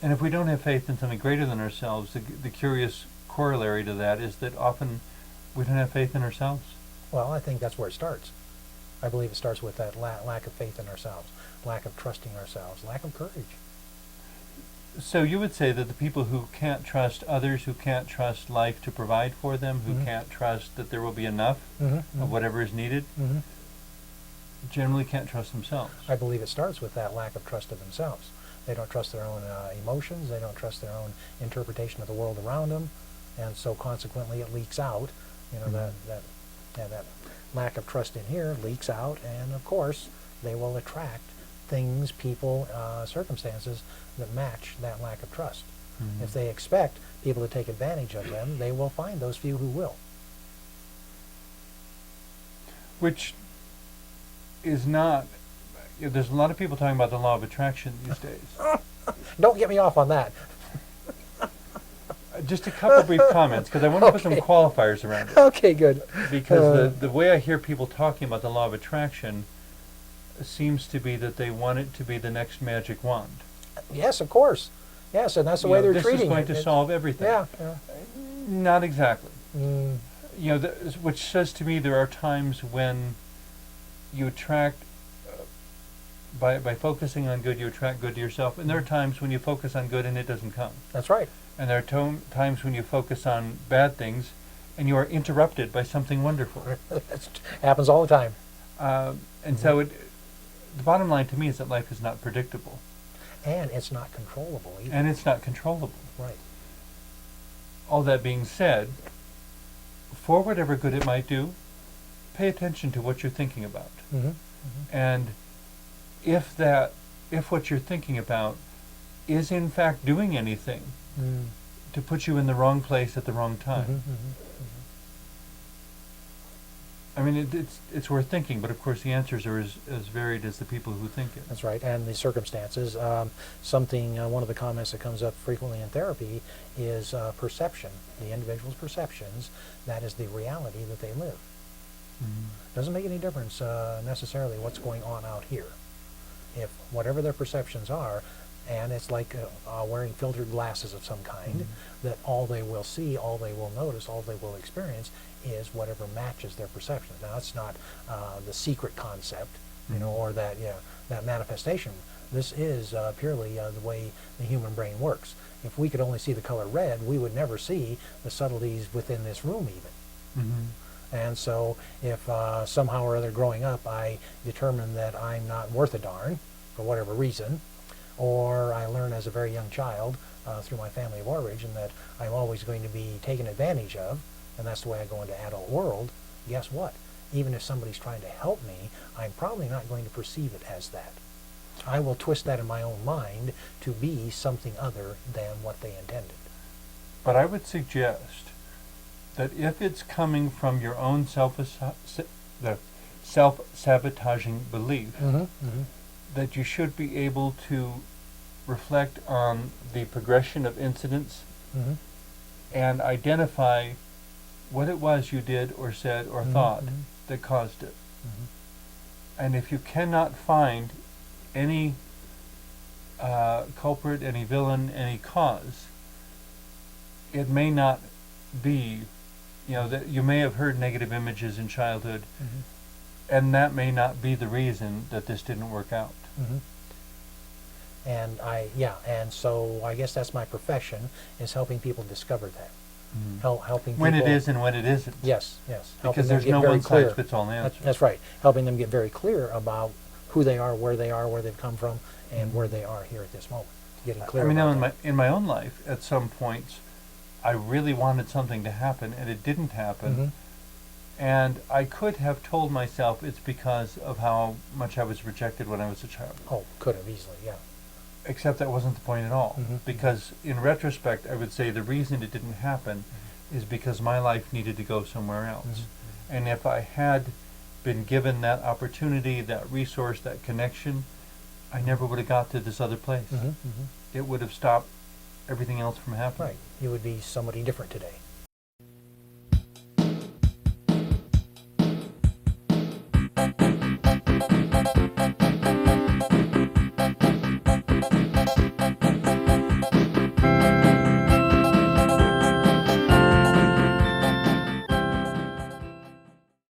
And if we don't have faith in something greater than ourselves, the curious corollary to that is that often we don't have faith in ourselves. Well, I think that's where it starts. I believe it starts with that lack of faith in ourselves, lack of trusting ourselves, lack of courage. So you would say that the people who can't trust others, who can't trust life to provide for them, who can't trust that there will be enough of whatever is needed, generally can't trust themselves. I believe it starts with that lack of trust of themselves. They don't trust their own emotions. They don't trust their own interpretation of the world around them, and so consequently it leaks out. You know, that lack of trust in here leaks out, and of course they will attract things, people, circumstances that match that lack of trust. If they expect people to take advantage of them, they will find those few who will. Which is not, there's a lot of people talking about the law of attraction these days. Don't get me off on that. Just a couple brief comments, because I want to put some qualifiers around it. Okay, good. Because the way I hear people talking about the law of attraction seems to be that they want it to be the next magic wand. Yes, of course. Yes, and that's the way they're treating it. This is going to solve everything. Yeah. Not exactly. Mm. You know, which says to me there are times when you attract, by focusing on good, you attract good to yourself, and there are times when you focus on good and it doesn't come. That's right. And there are times when you focus on bad things and you are interrupted by something wonderful. That happens all the time. And so the bottom line to me is that life is not predictable. And it's not controllable either. And it's not controllable. Right. All that being said, for whatever good it might do, pay attention to what you're thinking about. And if what you're thinking about is in fact doing anything to put you in the wrong place at the wrong time, I mean, it's worth thinking, but of course the answers are as varied as the people who think it. That's right, and the circumstances. One of the comments that comes up frequently in therapy is perception, the individual's perceptions. That is the reality that they live. Doesn't make any difference necessarily what's going on out here. If whatever their perceptions are, and it's like wearing filtered glasses of some kind, that all they will see, all they will notice, all they will experience is whatever matches their perception. Now, it's not the secret concept, you know, or that manifestation. This is purely the way the human brain works. If we could only see the color red, we would never see the subtleties within this room even. And so if somehow or other growing up I determine that I'm not worth a darn for whatever reason, or I learn as a very young child through my family of origin that I'm always going to be taken advantage of, and that's the way I go into adult world, guess what? Even if somebody's trying to help me, I'm probably not going to perceive it as that. I will twist that in my own mind to be something other than what they intended. But I would suggest that if it's coming from your own self-sabotaging belief, that you should be able to reflect on the progression of incidents and identify what it was you did or said or thought that caused it. And if you cannot find any culprit, any villain, any cause, it may not be, you know, that you may have heard negative images in childhood, and that may not be the reason that this didn't work out. And and so I guess that's my profession, is helping people discover that. Helping when people, it is and when it isn't. Yes. Because there's no one-size-fits-all answer. That's right. Helping them get very clear about who they are, where they've come from, and where they are here at this moment. Getting clear. I mean, about now in my own life, at some points, I really wanted something to happen, and it didn't happen. And I could have told myself it's because of how much I was rejected when I was a child. Oh, could have easily, yeah. Except that wasn't the point at all. Because in retrospect, I would say the reason it didn't happen is because my life needed to go somewhere else. And if I had been given that opportunity, that resource, that connection, I never would have got to this other place. It would have stopped everything else from happening. Right. You would be somebody different today.